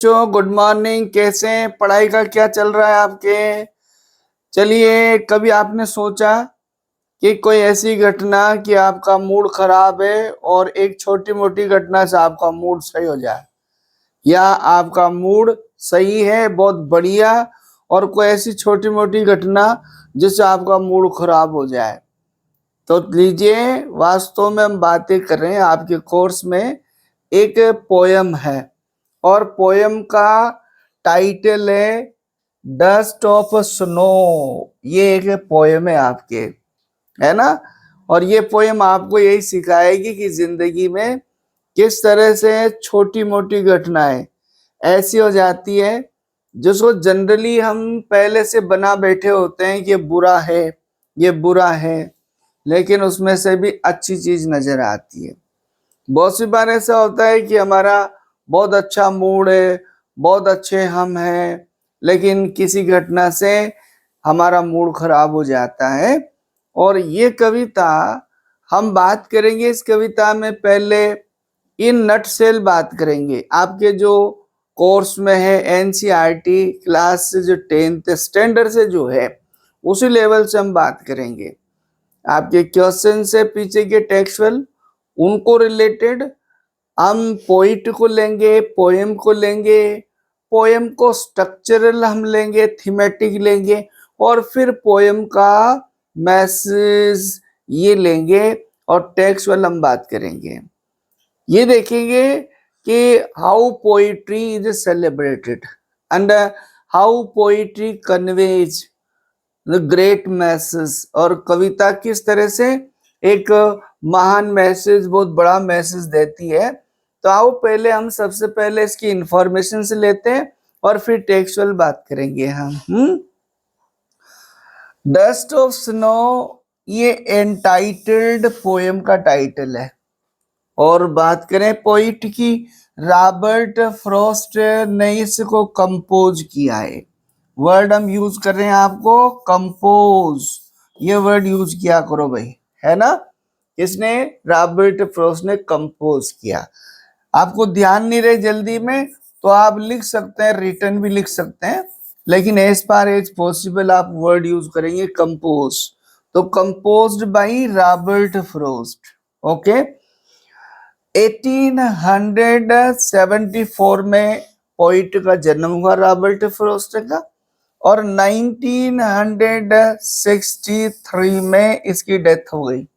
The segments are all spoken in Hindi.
बच्चों, गुड मॉर्निंग। कैसे हैं? पढ़ाई का क्या चल रहा है आपके? चलिए, कभी आपने सोचा कि कोई ऐसी घटना कि आपका मूड खराब है और एक छोटी मोटी घटना से आपका मूड सही हो जाए, या आपका मूड सही है, बहुत बढ़िया, और कोई ऐसी छोटी मोटी घटना जिससे आपका मूड खराब हो जाए? तो लीजिए, वास्तव में हम बातें कर रहे हैं आपके कोर्स में एक पोयम है, और पोयम का टाइटल है डस्ट ऑफ स्नो। ये एक पोयम है आपके, है ना? और ये पोयम आपको यही सिखाएगी कि जिंदगी में किस तरह से छोटी मोटी घटनाएं ऐसी हो जाती है जिसको जनरली हम पहले से बना बैठे होते हैं कि ये बुरा है, ये बुरा है, लेकिन उसमें से भी अच्छी चीज नजर आती है। बहुत सी बार ऐसा होता है कि हमारा बहुत अच्छा मूड है, बहुत अच्छे हम हैं, लेकिन किसी घटना से हमारा मूड खराब हो जाता है। और ये कविता हम बात करेंगे, इस कविता में पहले इन नटसेल बात करेंगे। आपके जो कोर्स में है एनसीईआरटी क्लास से, जो 10th स्टैंडर्ड से जो है, उसी लेवल से हम बात करेंगे। आपके क्वेश्चन से पीछे के टेक्सुअल, उनको रिलेटेड हम पोइट को लेंगे, पोएम को लेंगे, पोएम को स्ट्रक्चरल हम लेंगे, थीमेटिक लेंगे, और फिर पोएम का मैसेज ये लेंगे, और टेक्सुअल हम बात करेंगे। ये देखेंगे कि how poetry is celebrated and how poetry conveys the great message, और कविता किस तरह से एक महान मैसेज, बहुत बड़ा मैसेज देती है। तो आओ पहले हम सबसे पहले इसकी इंफॉर्मेशन से लेते हैं और फिर टेक्सुअल बात करेंगे हम। डस्ट ऑफ स्नो ये एंटाइटल्ड पोएम का टाइटल है। और बात करें पोइट की, रॉबर्ट फ्रॉस्ट ने इसको कंपोज किया है। वर्ड हम यूज कर रहे हैं, आपको कंपोज ये वर्ड यूज किया करो भाई, है ना? इसने रॉबर्ट फ्रॉस्ट ने कंपोज किया। आपको ध्यान नहीं रहे जल्दी में तो आप लिख सकते हैं, रिटर्न भी लिख सकते हैं, लेकिन एज फार एज पॉसिबल आप वर्ड यूज करेंगे कंपोज। तो composed by Robert Frost. Okay, 1874 में पोइट का जन्म हुआ रॉबर्ट फ्रॉस्ट का, और 1963 में इसकी डेथ हो गई।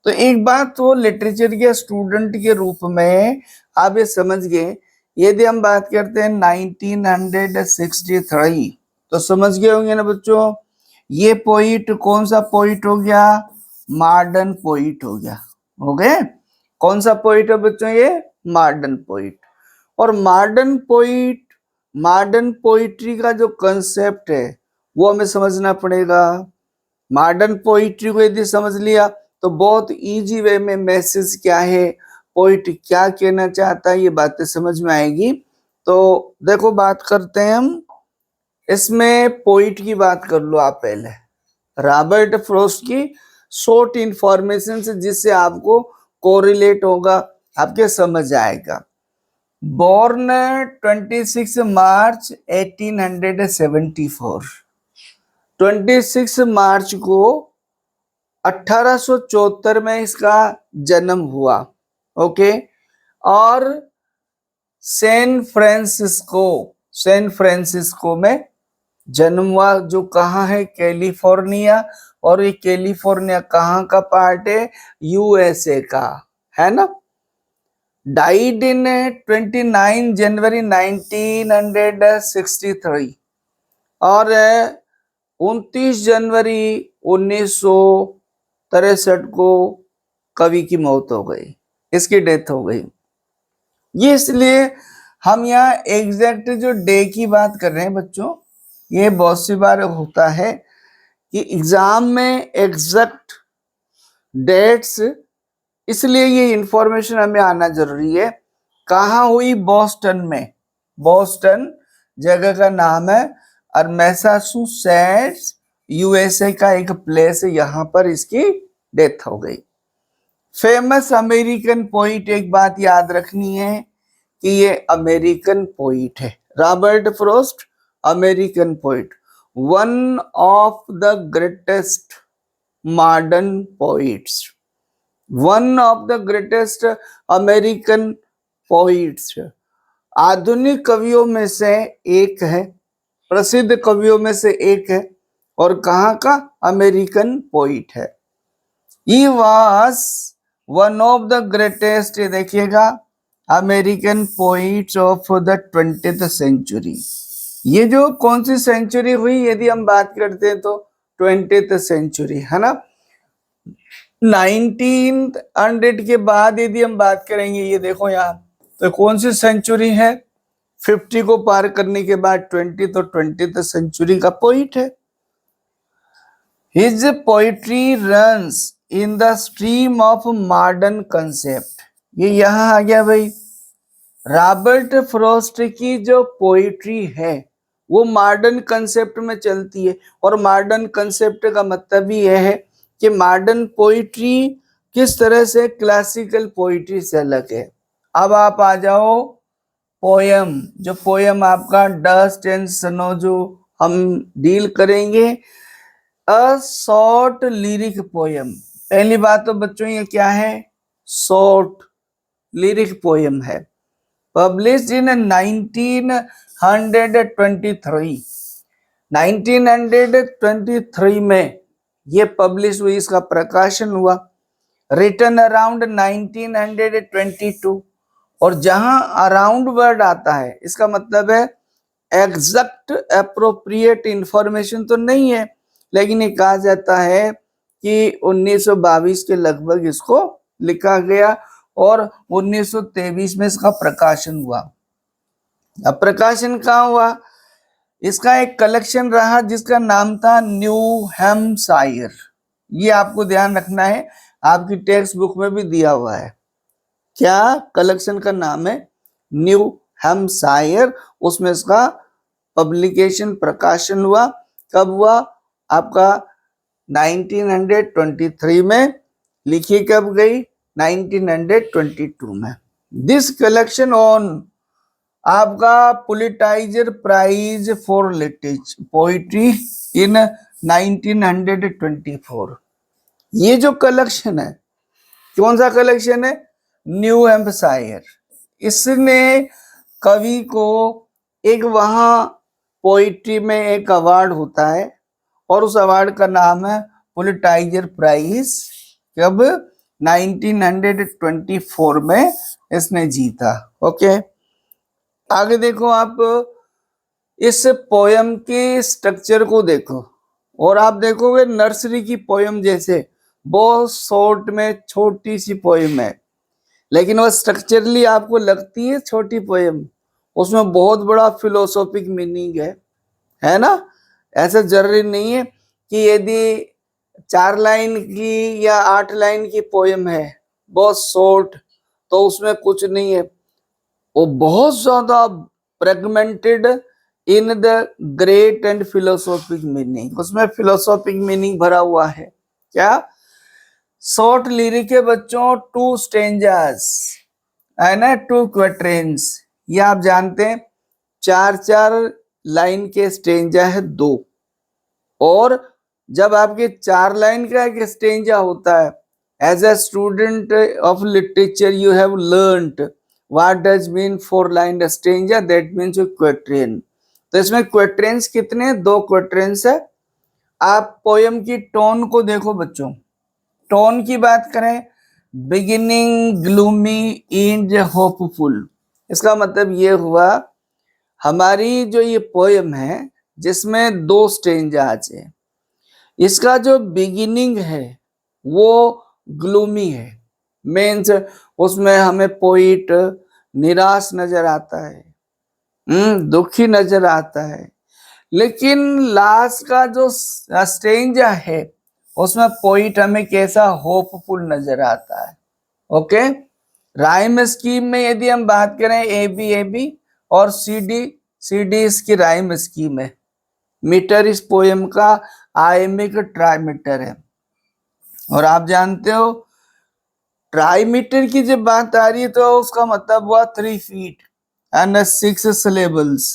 तो एक बात तो लिटरेचर के स्टूडेंट के रूप में आप ये समझ गए, यदि हम बात करते हैं 1963, तो समझ गए होंगे ना बच्चों, ये पोइट कौन सा पोइट हो गया? मॉडर्न पोइट हो गया। हो गए? कौन सा पोइट है बच्चों? ये मॉडर्न पोइट। और मॉडर्न पोइट, मॉडर्न पोइट्री का जो कंसेप्ट है वो हमें समझना पड़ेगा। मॉडर्न पोइट्री को यदि समझ लिया तो बहुत इजी वे में मैसेज क्या है, पोइट क्या कहना चाहता है, ये बातें समझ में आएगी। तो देखो, बात करते हैं हम इसमें। पोइट की बात कर लो आप पहले, रॉबर्ट फ्रॉस्ट की शॉर्ट इंफॉर्मेशन से, जिससे आपको कोरिलेट होगा, आपके समझ आएगा। बोर्न 26 मार्च 1874, 26 मार्च को 1874 में इसका जन्म हुआ। ओके, और सैन फ्रांसिस्को, सैन फ्रांसिस्को में जन्म हुआ, जो कहाँ है? कैलिफोर्निया। और ये कैलिफोर्निया कहाँ का पार्ट है? यूएसए का, है ना? डाइड इन 29 जनवरी 1963, और 29 जनवरी 1963 को कवि की मौत हो गई, इसकी डेथ हो गई। ये इसलिए हम यहाँ एग्जैक्ट जो डे की बात कर रहे हैं बच्चों, ये बहुत सी बार होता है कि एग्जाम में एग्जैक्ट डेट्स, इसलिए ये इंफॉर्मेशन हमें आना जरूरी है। कहाँ हुई? बोस्टन में। बोस्टन जगह का नाम है, और मैसाचुसेट्स यूएसए का एक प्लेस है, यहां पर इसकी डेथ हो गई। फेमस अमेरिकन पोइट, एक बात याद रखनी है कि ये अमेरिकन पोइट है। Robert Frost American poet, one of the greatest modern poets, one of the greatest American poets, आधुनिक कवियों में से एक है, प्रसिद्ध कवियों में से एक है, और कहाँ का? अमेरिकन पोइट है। He was one of the greatest, देखिएगा, American poets of the 20th century. ये जो कौन सी सेंचुरी हुई यदि हम बात करते हैं तो 20th सेंचुरी, है ना। 1900 के बाद यदि हम बात करेंगे, ये देखो यहाँ, तो कौन सी सेंचुरी है? 50 को पार करने के बाद 20, तो 20th सेंचुरी का पोइट है। His poetry runs in the stream of modern concept, ये यहाँ आ गया भाई। रॉबर्ट फ्रॉस्ट की जो पोइट्री है वो मॉडर्न कंसेप्ट में चलती है, और मॉडर्न कंसेप्ट का मतलब ही यह है कि मॉडर्न पोइट्री किस तरह से क्लासिकल पोइट्री से अलग है। अब आप आ जाओ पोयम, जो पोयम आपका डस्ट एंड स्नो जो हम डील करेंगे, अ शॉर्ट लिरिक पोयम। पहली बात तो बच्चों ये क्या है? शॉर्ट लिरिक पोयम है। पब्लिश्ड इन 1923, 1923 में ये पब्लिश हुई, इसका प्रकाशन हुआ। रिटन अराउंड 1922, और जहां अराउंड वर्ड आता है इसका मतलब है एग्जैक्ट एप्रोप्रिएट इंफॉर्मेशन तो नहीं है, लेकिन ये कहा जाता है कि 1922 के लगभग इसको लिखा गया, और 1923 में इसका प्रकाशन हुआ। अब प्रकाशन कहाँ हुआ? इसका एक कलेक्शन रहा जिसका नाम था न्यू हैम्पशायर। ये आपको ध्यान रखना है, आपकी टेक्स्ट बुक में भी दिया हुआ है। क्या कलेक्शन का नाम है? New Hampshire. उसमें इसका पब्लिकेशन, प्रकाशन हुआ। कब हुआ? आपका 1923 में। लिखी कब गई? 1922 में। दिस कलेक्शन ऑन आपका पुलिटाइजर प्राइज फॉर लिटरेचर पोइट्री इन 1924। ये जो कलेक्शन है, कौन सा कलेक्शन है? New Hampshire. इसने कवि को एक, वहां पोइट्री में एक अवार्ड होता है, और उस अवार्ड का नाम है पुलिटाइजर प्राइज। कब? 1924 में इसने जीता। ओके, आगे देखो आप इस पोयम के स्ट्रक्चर को देखो, और आप देखोगे नर्सरी की पोयम जैसे बहुत शॉर्ट में छोटी सी पोयम है, लेकिन वह स्ट्रक्चरली आपको लगती है छोटी पोयम, उसमें बहुत बड़ा फिलोसॉफिक मीनिंग है ना। ऐसा जरूरी नहीं है कि यदि 4 लाइन की या 8 लाइन की पोयम है बहुत शॉर्ट तो उसमें कुछ नहीं है, वो बहुत ज्यादा fragmented in the great and philosophic meaning, उसमें फिलोसॉफिक मीनिंग भरा हुआ है। क्या? शॉर्ट लिरिक है बच्चों, 2 स्टेंजास है ना, 2 क्वाट्रेंस। ये आप जानते हैं 4-4 लाइन के स्टेंजा है 2, और जब आपके 4 लाइन का एक स्टेंजा होता है, as a student of literature you have learned what does mean 4 line stanza, that means quatrain. तो इसमें क्वाट्रेंस कितने? 2 क्वाट्रेंस है। आप पोयम की टोन को देखो बच्चों, टोन की बात करें, बिगिनिंग ग्लूमी एंड होपफुल। इसका मतलब ये हुआ हमारी जो ये पोयम है जिसमें 2 स्टेंजाज है, इसका जो बिगिनिंग है वो ग्लूमी है, मीन्स उसमें हमें पोइट निराश नजर आता है, दुखी नजर आता है। लेकिन लास्ट का जो स्टेंजा है उसमें पोइट हमें कैसा? होपफुल नजर आता है। ओके, राइम स्कीम में यदि हम बात करें, ए बी और सी डी इसकी राइम स्कीम है। मीटर इस पोयम का आयमिक ट्राईमीटर है, और आप जानते हो ट्राईमीटर की जब बात आ रही है तो उसका मतलब हुआ 3 फीट, एंड 6 syllables।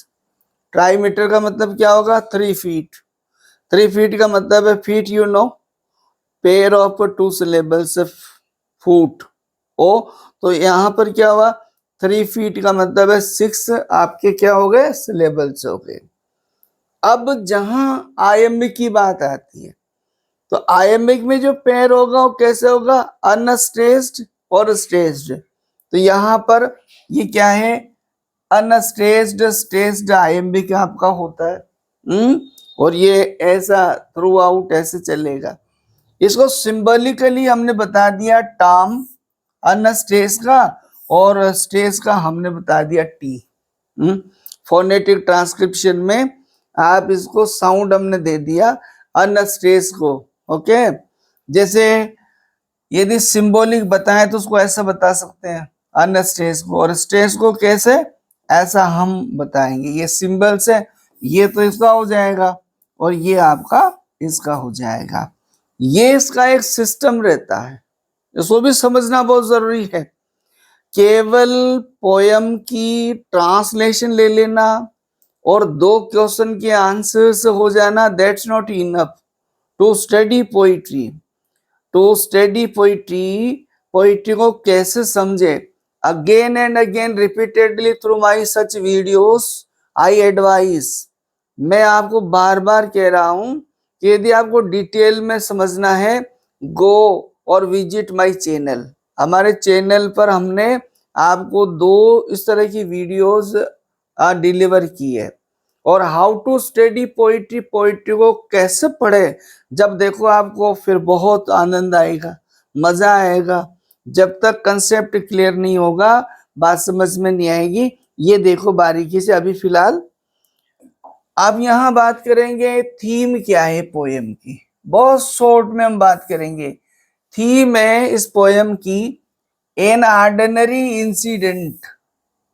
ट्राईमीटर का मतलब क्या होगा? 3 feet। 3 feet का मतलब है feet, you know, pair of 2 syllables foot. ओ, तो यहाँ पर क्या हुआ? 3 feet का मतलब है 6 आपके क्या हो गए? syllables हो गए। अब जहां आयम्बिक की बात आती है, तो आयम्बिक में जो पेयर होगा वो कैसे होगा? अनस्ट्रेस्ड और स्ट्रेस्ड। तो यहाँ पर ये क्या है? अनस्ट्रेस्ड स्ट्रेस्ड आयम्बिक आपका होता है। और ये ऐसा थ्रू आउट ऐसे चलेगा। इसको सिंबॉलिकली हमने बता दिया टर्म अनस्ट्रेस का, और स्ट्रेस का हमने बता दिया टी। फोनेटिक ट्रांसक्रिप्शन में आप इसको साउंड हमने दे दिया अनस्ट्रेस को। ओके, जैसे यदि सिंबॉलिक बताएं तो उसको ऐसा बता सकते हैं अनस्ट्रेस को, और स्ट्रेस को कैसे? ऐसा हम बताएंगे। ये सिंबल्स है, ये तो इसका हो जाएगा और ये आपका इसका हो जाएगा। ये इसका एक सिस्टम रहता है, इसको भी समझना बहुत जरूरी है। केवल पोयम की ट्रांसलेशन ले लेना और 2 क्वेश्चन के आंसर्स हो जाना, that's not enough to study poetry. To study poetry, poetry को कैसे समझे, again and again repeatedly through my such videos I advise. मैं आपको बार बार कह रहा हूं कि यदि आपको डिटेल में समझना है, गो और विजिट माय चैनल। हमारे चैनल पर हमने आपको 2 इस तरह की वीडियोस डिलीवर की है। और how to study poetry, poetry को कैसे पढ़े, जब देखो आपको फिर बहुत आनंद आएगा, मजा आएगा। जब तक कंसेप्ट क्लियर नहीं होगा, बात समझ में नहीं आएगी। ये देखो बारीकी से। अभी फिलहाल अब यहाँ बात करेंगे थीम क्या है पोयम की, बहुत शॉर्ट में हम बात करेंगे। थीम है इस पोयम की एन ऑर्डिनरी इंसिडेंट,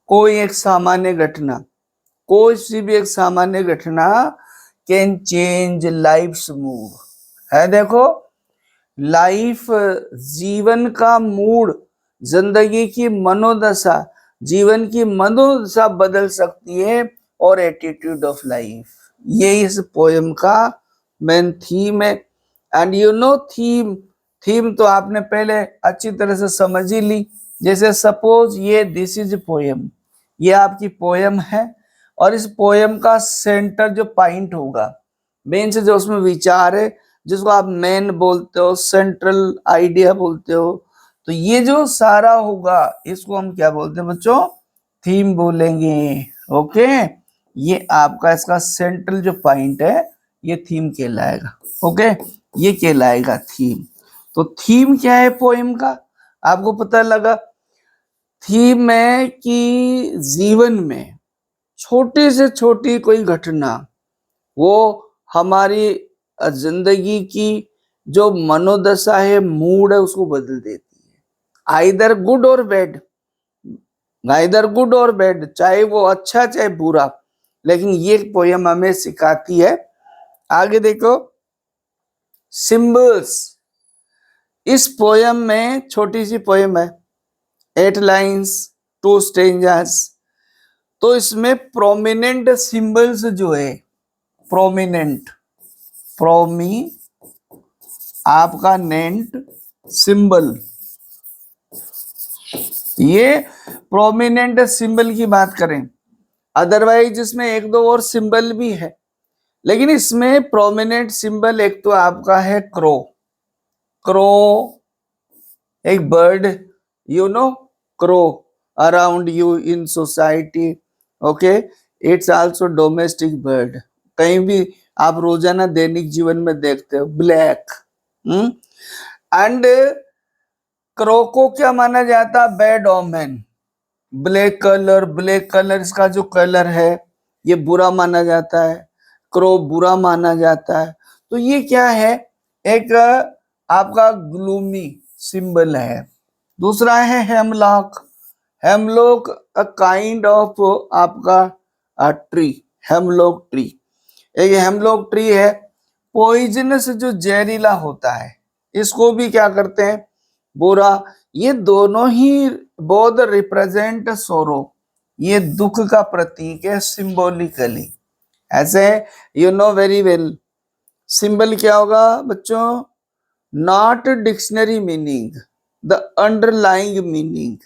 कोई एक सामान्य घटना, कोई सी भी एक सामान्य घटना कैन चेंज लाइफ्स मूड है। देखो, लाइफ, जीवन का मूड, जिंदगी की मनोदशा, जीवन की मनोदशा बदल सकती है, और एटीट्यूड ऑफ लाइफ, ये इस पोयम का मेन थीम है। And you know theme, theme तो आपने पहले अच्छी तरह से समझ ही ली। जैसे सपोज ये दिस इज पोयम, ये आपकी पोयम है, और इस पोयम का सेंटर जो पॉइंट होगा, मेन से जो उसमें विचार है, जिसको आप मेन बोलते हो, सेंट्रल आइडिया बोलते हो, तो ये जो सारा होगा इसको हम क्या बोलते हैं बच्चों? थीम बोलेंगे। ओके, ये आपका इसका सेंट्रल जो पॉइंट है ये थीम कहलाएगा। ओके, ये कहलाएगा थीम। तो थीम क्या है पोएम का, आपको पता लगा। थीम है कि जीवन में छोटी से छोटी कोई घटना वो हमारी जिंदगी की जो मनोदशा है, मूड है, उसको बदल देती है। आइदर गुड और बैड, आइदर गुड और बैड, चाहे वो अच्छा चाहे बुरा, लेकिन ये पोयम हमें सिखाती है। आगे देखो, सिंबल्स। इस पोयम में, छोटी सी पोयम है, 8 लाइन्स, 2 स्टेंजास, तो इसमें प्रोमिनेंट सिंबल्स जो है, प्रोमिनेंट, प्रोमी आपका नेंट सिंबल, ये प्रोमिनेंट सिंबल की बात करें। अदरवाइज इसमें 1-2 और सिंबल भी है, लेकिन इसमें प्रोमिनेंट सिंबल एक तो आपका है क्रो। क्रो एक bird, you know, crow around you in society. Okay, it's also domestic bird, कहीं भी आप रोजाना दैनिक जीवन में देखते हो। ब्लैक, एंड क्रो को क्या माना जाता है? Bad omen. Black colour, black colour इसका जो कलर है ये बुरा माना जाता है, क्रो बुरा माना जाता है। तो ये क्या है? एक आपका ग्लूमी सिंबल है। दूसरा है hemlock. Hemlock a kind of आपका ट्री, हेमलॉक ट्री। एक हेमलॉक ट्री है, पॉइजनस जो जहरीला होता है, इसको भी क्या करते हैं? बुरा। ये दोनों ही बोथ रिप्रेजेंट सोरो, ये दुख का प्रतीक है सिंबॉलिकली। ऐसे you know very well symbol क्या होगा बच्चों, not dictionary meaning, the underlying meaning,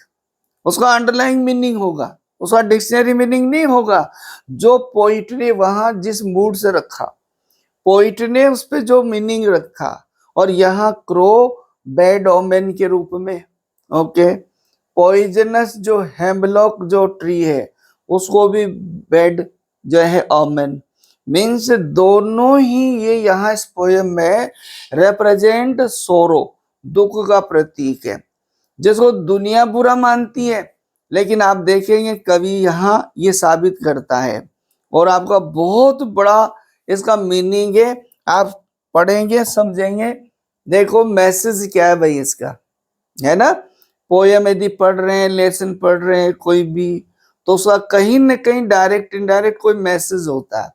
उसका अंडरलाइंग मीनिंग होगा, उसका डिक्शनरी मीनिंग नहीं होगा। जो पोइट ने वहां जिस मूड से रखा, पोइट ने उस पर जो मीनिंग रखा, और यहाँ क्रो बैड ओमेन के रूप में, ओके, पॉइजनस जो हेमलॉक जो ट्री है उसको भी बैड जो है ओमेन, मीन्स दोनों ही ये यहाँ इस पोयम में रिप्रेजेंट सोरो, दुख का प्रतीक है, जिसको दुनिया बुरा मानती है, लेकिन आप देखेंगे कवि यहाँ ये साबित करता है, और आपका बहुत बड़ा इसका मीनिंग है, आप पढ़ेंगे समझेंगे। देखो मैसेज क्या है भाई इसका, है ना, पोयम यदि पढ़ रहे हैं, लेसन पढ़ रहे हैं कोई भी, तो उसका कहीं ना कहीं डायरेक्ट इनडायरेक्ट कोई मैसेज होता है।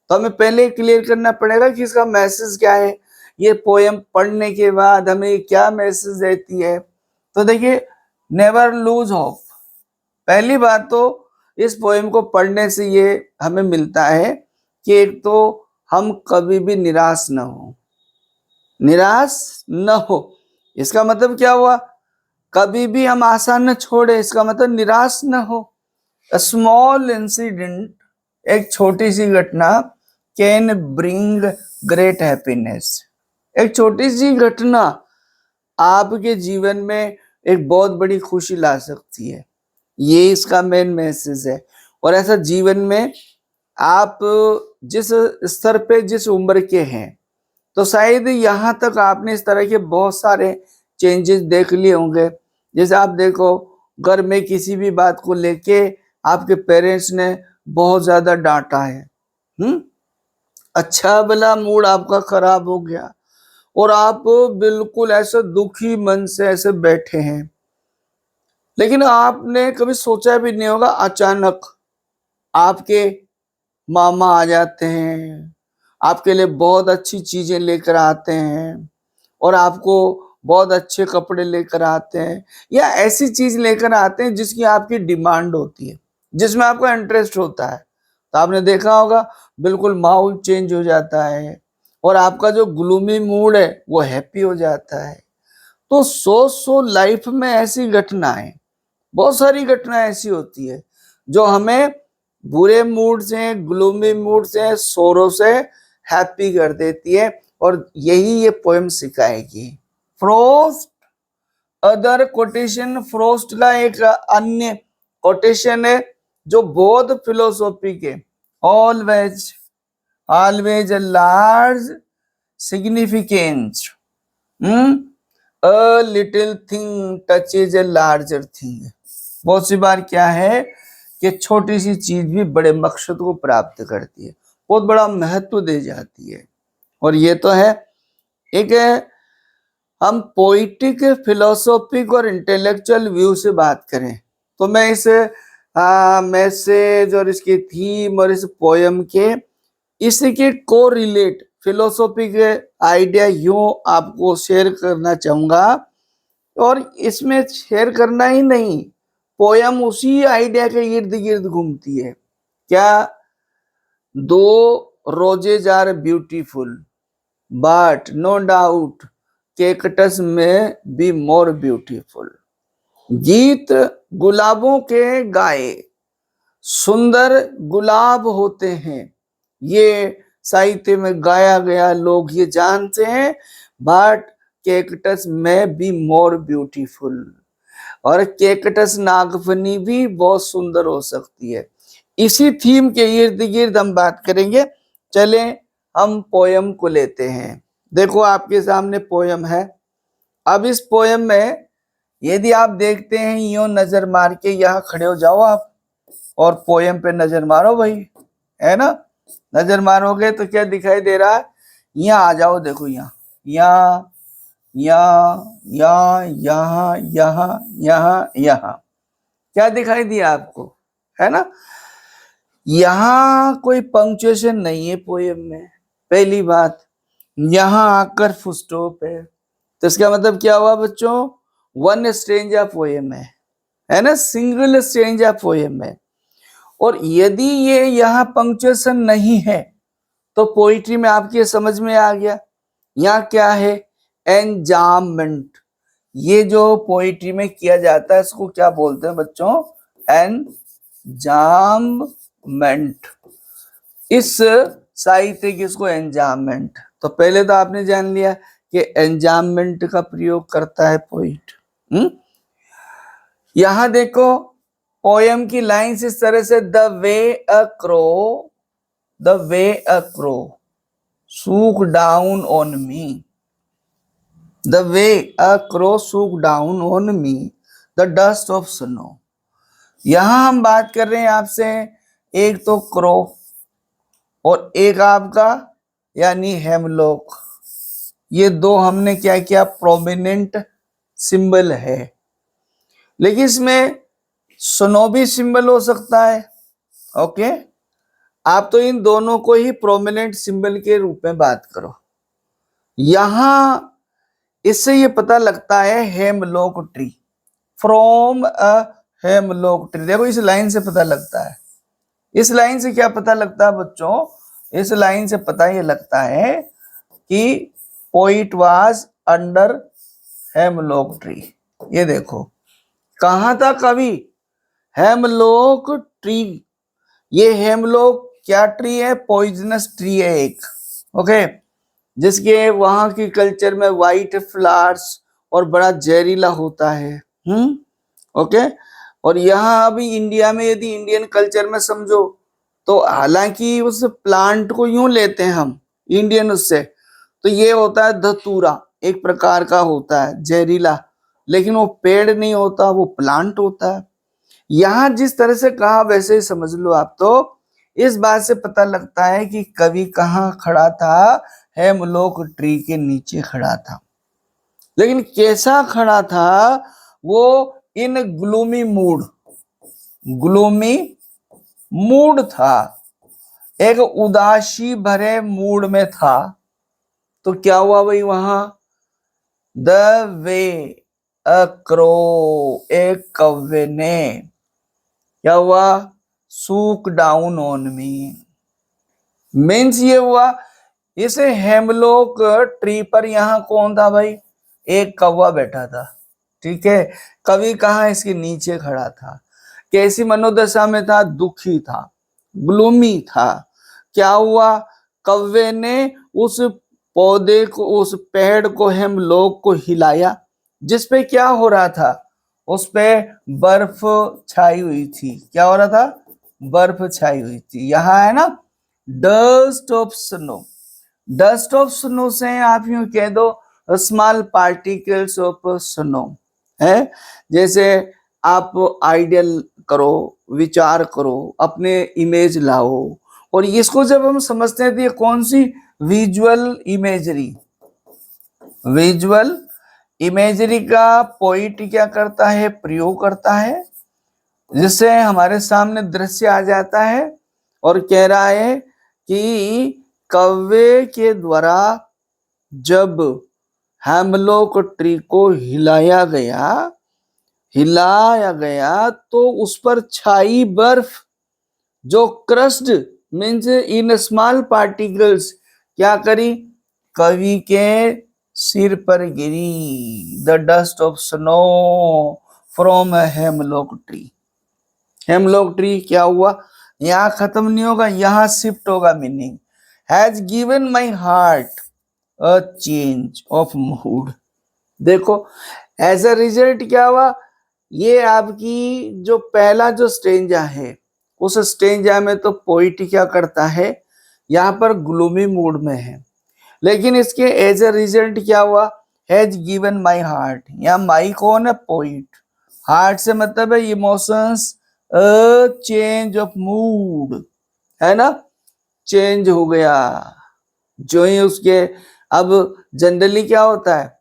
तो हमें पहले क्लियर करना पड़ेगा कि इसका मैसेज क्या है, ये पोयम पढ़ने के बाद हमें क्या मैसेज देती है। तो देखिए, नेवर लूज होप, पहली बात तो इस पोयम को पढ़ने से ये हमें मिलता है कि एक तो हम कभी भी निराश न हो, निराश न हो, इसका मतलब क्या हुआ, कभी भी हम आशा न छोड़े, इसका मतलब निराश न हो। स्मॉल इंसिडेंट, एक छोटी सी घटना, कैन ब्रिंग ग्रेट हैप्पीनेस, एक छोटी सी घटना आपके जीवन में एक बहुत बड़ी खुशी ला सकती है, ये इसका मेन मैसेज है। और ऐसा जीवन में आप जिस स्तर पे जिस उम्र के हैं, तो शायद यहाँ तक आपने इस तरह के बहुत सारे चेंजेस देख लिए होंगे। जैसे आप देखो, घर में किसी भी बात को लेके आपके पेरेंट्स ने बहुत ज्यादा डांटा है, अच्छा भला मूड आपका खराब हो गया, और आप बिल्कुल ऐसे दुखी मन से ऐसे बैठे हैं, लेकिन आपने कभी सोचा भी नहीं होगा अचानक आपके मामा आ जाते हैं, आपके लिए बहुत अच्छी चीजें लेकर आते हैं, और आपको बहुत अच्छे कपड़े लेकर आते हैं, या ऐसी चीज लेकर आते हैं जिसकी आपकी डिमांड होती है, जिसमें आपका इंटरेस्ट होता है। तो आपने देखा होगा बिल्कुल माहौल चेंज हो जाता है, और आपका जो ग्लूमी मूड है वो हैप्पी हो जाता है। तो सो लाइफ में ऐसी घटनाएं, बहुत सारी घटनाएं ऐसी होती है जो हमें बुरे मूड से, ग्लूमी मूड से, सोरो से हैप्पी कर देती है, और यही ये पोएम सिखाएगी। फ्रोस्ट अदर कोटेशन, फ्रोस्ट का एक अन्य कोटेशन है जो बौद्ध फिलोसॉफी के, always always a large significance, a little thing touches a larger thing. बहुत सी बार क्या है कि छोटी सी चीज भी बड़े मकसद को प्राप्त करती है, बहुत बड़ा महत्व दे जाती है। और ये तो है एक हम पोइटिक, फिलोसॉफिक और इंटेलेक्चुअल व्यू से बात करें, तो मैं इस मैसेज और इसकी थीम और इस पोयम के इसके को रिलेट फिलोसॉफी के आइडिया यूं आपको शेयर करना चाहूंगा। और इसमें शेयर करना ही नहीं, पोयम उसी आइडिया के इर्द गिर्द घूमती है। क्या, दो roses are beautiful but no doubt cactus may be more beautiful. गीत गुलाबों के गाए, सुंदर गुलाब होते हैं, ये साहित्य में गाया गया, लोग ये जानते हैं, but केकटस may be more beautiful, और केकटस नागफनी भी बहुत सुंदर हो सकती है। इसी थीम के इर्द गिर्द हम बात करेंगे। चले हम पोयम को लेते हैं। देखो आपके सामने पोयम है। अब इस पोयम में यदि आप देखते हैं, यूं नजर मार के यहाँ खड़े हो जाओ आप, और पोयम पे नजर मारो भाई, है ना, नजर मारोगे तो क्या दिखाई दे रहा है, यहाँ आ जाओ, देखो यहाँ यहाँ यहाँ यहाँ यहाँ यहाँ यहाँ यहाँ, क्या दिखाई दिया आपको, है ना। यहाँ कोई पंक्चुएशन नहीं है पोयम में, पहली बात, यहाँ आकर फुल स्टॉप है, तो इसका मतलब क्या हुआ बच्चों, वन स्ट्रेंजा पोयम है ना, सिंगल स्ट्रेंजा पोयम है। और यदि ये यहाँ पंक्चुएशन नहीं है तो पोइट्री में आपके समझ में आ गया। यहाँ क्या है? एंजाममेंट। ये जो पोइट्री में किया जाता है इसको क्या बोलते हैं बच्चों? एंजाममेंट। इस साहित्य की इसको एंजाममेंट। तो पहले तो आपने जान लिया कि एंजाममेंट का प्रयोग करता है पोइट। यहां देखो पोयम की लाइंस इस तरह से, the way a crow shook down on me, the way a crow shook down on me the dust of snow. यहां हम बात कर रहे हैं आपसे, एक तो क्रो और एक आपका यानी हेमलॉक। ये दो हमने क्या किया? प्रोमिनेंट सिंबल है। लेकिन इसमें स्नो भी सिंबल हो सकता है। ओके, आप तो इन दोनों को ही प्रोमिनेंट सिंबल के रूप में बात करो। यहां इससे ये पता लगता है hemlock tree, from a hemlock tree. देखो इस लाइन से पता लगता है। इस लाइन से क्या पता लगता है बच्चों? इस लाइन से पता ये लगता है कि poet was under hemlock tree. ये देखो कहां था कवि? Hemlock tree. ये हेमलॉक क्या ट्री है? पॉइजनस ट्री है एक। ओके, जिसके वहां की कल्चर में वाइट फ्लावर्स और बड़ा जहरीला होता है। ओके, और यहाँ अभी इंडिया में यदि इंडियन कल्चर में समझो तो हालांकि उस प्लांट को यूं लेते हैं हम इंडियन उससे, तो ये होता है धतूरा, एक प्रकार का होता है जहरीला, लेकिन वो पेड़ नहीं होता, वो प्लांट होता है। यहां जिस तरह से कहा वैसे ही समझ लो आप। तो इस बात से पता लगता है कि कवि कहाँ खड़ा था? हेमलॉक ट्री के नीचे खड़ा था। लेकिन कैसा खड़ा था वो? इन ग्लूमी मूड था, एक उदासी भरे मूड में था। तो क्या हुआ भाई वहां? द वे अ क्रो, एक कव्वे ने क्या हुआ? सूक डाउन ऑन मी। मीन्स ये हुआ इस हेमलॉक ट्री पर यहां कौन था भाई? एक कौवा बैठा था। ठीक है, कवि कहाँ? इसके नीचे खड़ा था। कैसी मनोदशा में था? दुखी था, ग्लूमी था। क्या हुआ? कौवे ने उस पौधे को, उस पेड़ को, हेमलॉक को हिलाया, जिसपे क्या हो रहा था? उस पे बर्फ छाई हुई थी। क्या हो रहा था? बर्फ छाई हुई थी। यहां है ना dust of snow. Dust of snow से आप यूं कह दो स्मॉल पार्टिकल्स ऑफ स्नो है। जैसे आप आइडियल करो, विचार करो, अपने इमेज लाओ, और इसको जब हम समझते हैं तो ये कौन सी? Visual imagery. विजुअल इमेजरी का पोइट क्या करता है? प्रयोग करता है, जिससे हमारे सामने दृश्य आ जाता है और कह रहा है कि कौवे के द्वारा जब हेमलॉक ट्री को हिलाया गया तो उस पर छाई बर्फ, जो crushed means in small particles, क्या करी? कवि के सिर पर गिरी। The dust of snow from hemlock tree. Hemlock tree क्या हुआ? यहां खत्म नहीं होगा, यहां शिफ्ट होगा meaning. Has given my heart a change of mood. देखो एज अ रिजल्ट क्या हुआ? ये आपकी जो पहला जो स्टेंजा है, उस स्टेंजा में तो पोइट क्या करता है? यहाँ पर ग्लूमी मूड में है, लेकिन इसके एज अ रिजल्ट क्या हुआ? Has given my heart. यहाँ माई कौन है? पोइट। हार्ट से मतलब है emotions, a change of mood, है ना? चेंज हो गया जो ही उसके। अब जनरली क्या होता है?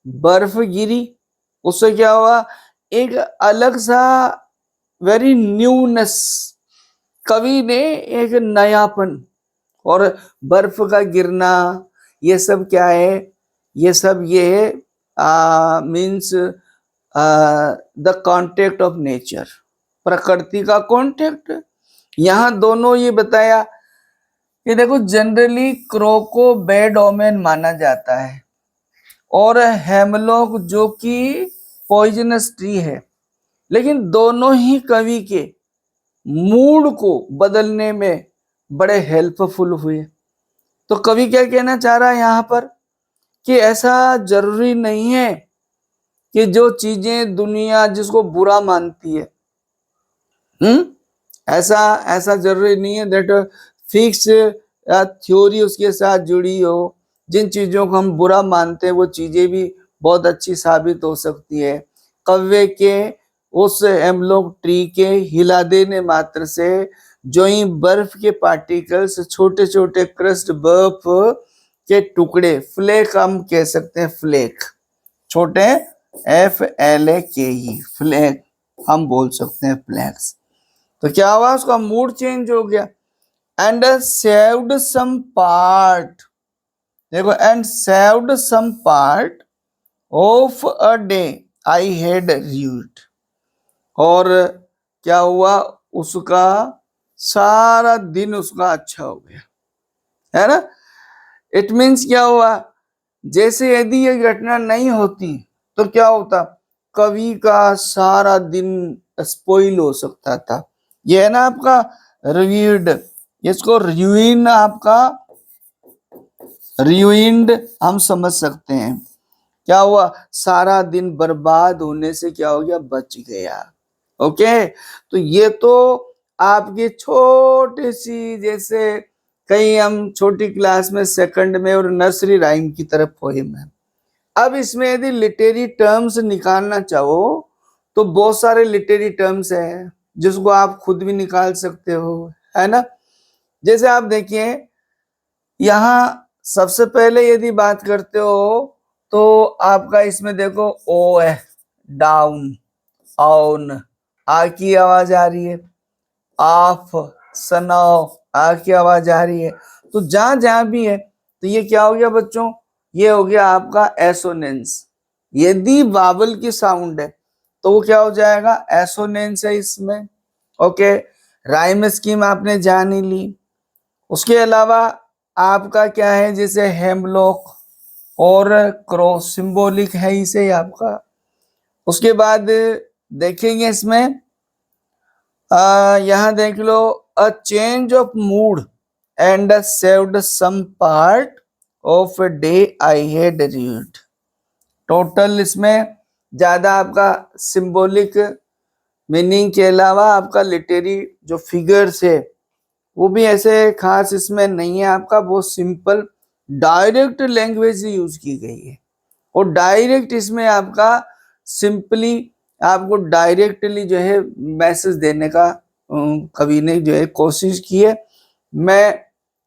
बर्फ गिरी, उससे क्या हुआ? एक अलग सा वेरी न्यूनेस, कवि ने एक नयापन, और बर्फ का गिरना, ये सब क्या है? ये सब ये है means the contact of nature, प्रकृति का कॉन्टेक्ट। यहाँ दोनों ये बताया कि देखो जनरली क्रो को बेड ओमेन माना जाता है और हेमलॉक जो कि पॉइजनस ट्री है, लेकिन दोनों ही कवि के मूड को बदलने में बड़े हेल्पफुल हुए। तो कवि क्या कहना चाह रहा है यहाँ पर कि ऐसा जरूरी नहीं है कि जो चीजें दुनिया जिसको बुरा मानती है, ऐसा ऐसा जरूरी नहीं है दैट फिक्स थ्योरी उसके साथ जुड़ी हो। जिन चीजों को हम बुरा मानते हैं वो चीजें भी बहुत अच्छी साबित हो सकती है। कव्वे के उस हेमलॉक ट्री के हिला देने मात्र से जो ही बर्फ के पार्टिकल्स, छोटे छोटे क्रस्ट बर्फ के टुकड़े, फ्लेक हम कह सकते हैं, फ्लेक छोटे FLAKE, फ्लेक हम बोल सकते हैं, फ्लैक्स। तो क्या हुआ, उसका मूड चेंज हो गया। एंड सेव्ड सम पार्ट, देखो, and saved some part of a day I had read, और क्या हुआ, उसका सारा दिन उसका अच्छा हो गया, है ना। इट मीन्स क्या हुआ, जैसे यदि ये घटना नहीं होती तो क्या होता, कवि का सारा दिन स्पॉइल हो सकता था। ये है ना आपका रिवीड, इसको रियूइन, आपका रियूइंड हम समझ सकते हैं। क्या हुआ, सारा दिन बर्बाद होने से क्या हो गया, बच गया। ओके, तो ये तो आपकी छोटी सी, जैसे कहीं हम छोटी क्लास में सेकंड में और नर्सरी राइम की तरफ पोएम है। अब इसमें यदि लिटरेरी टर्म्स निकालना चाहो तो बहुत सारे लिटरेरी टर्म्स हैं जिसको आप खुद भी निकाल सकते हो, है ना। जैसे आप देखिए यहाँ सबसे पहले यदि बात करते हो तो आपका इसमें देखो ओ है, डाउन, ऑन, आ की आवाज आ रही है, ऑफ, सनाव, आ की आवाज आ रही है। तो जहां जहां भी है तो ये क्या हो गया बच्चों, ये हो गया आपका एसोनेंस। यदि वावल की साउंड है तो वो क्या हो जाएगा, एसोनेंस है इसमें। ओके, राइम स्कीम आपने जान ही ली। उसके अलावा आपका क्या है, जैसे हेमलॉक और क्रो सिंबॉलिक है इसे आपका। उसके बाद देखेंगे इसमें यहां देख लो, a change of mood and saved some part of day I had rued. Total इसमें ज्यादा आपका सिंबॉलिक मीनिंग के अलावा आपका लिटरेरी जो फिगर्स है वो भी ऐसे खास इसमें नहीं है आपका, बहुत सिंपल डायरेक्ट लैंग्वेज यूज की गई है। और डायरेक्ट इसमें आपका सिंपली आपको डायरेक्टली जो है मैसेज देने का कवि ने जो है कोशिश की है। मैं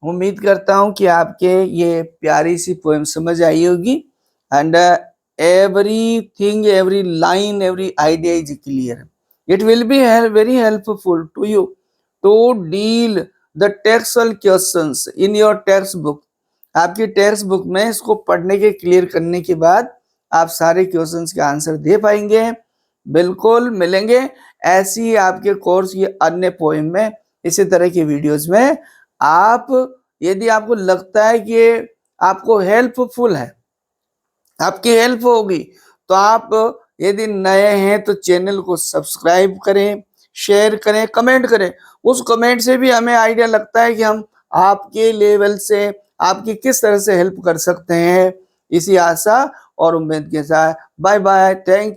उम्मीद करता हूं कि आपके ये प्यारी सी पोएम समझ आई होगी। And everything, every line, every idea is clear. It will be very helpful to you to deal the textual questions in your textbook. आपकी टेक्स्ट बुक में इसको पढ़ने के क्लियर करने के बाद आप सारे क्वेश्चंस के आंसर दे पाएंगे। बिल्कुल मिलेंगे ऐसी आपके कोर्स की अन्य पोएम में, इसी तरह की वीडियोस में। आप यदि आपको लगता है कि ये आपको हेल्पफुल है, आपकी हेल्प होगी, तो आप यदि नए हैं तो चैनल को सब्सक्राइब करें, शेयर करें, कमेंट करें। उस कमेंट से भी हमें आइडिया लगता है कि हम आपके लेवल से आपकी किस तरह से हेल्प कर सकते हैं। इसी आशा और उम्मीद के साथ बाय बाय, थैंक यू।